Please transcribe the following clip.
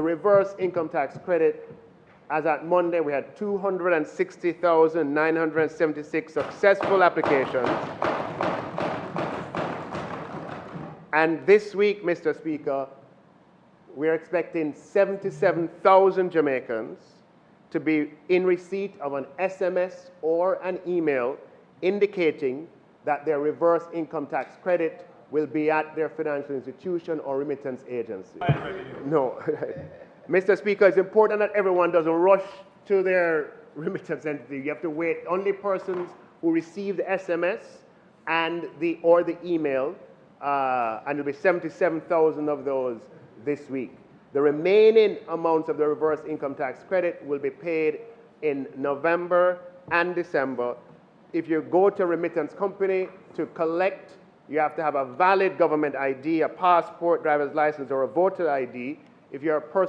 The reverse income tax credit, as at Monday, we had 260,976 successful applications. And this week, Mr. Speaker, we're expecting 77,000 Jamaicans to be in receipt of an SMS or an email indicating that their reverse income tax credit will be at their financial institution or remittance agency. No. Mr. Speaker, it's important that everyone doesn't rush to their remittance entity. You have to wait. Only persons who receive the SMS or the email, and there'll be 77,000 of those this week. The remaining amounts of the reverse income tax credit will be paid in November and December. If you go to a remittance company to collect, you have to have a valid government ID, a passport, driver's license, or a voter ID. If you're a person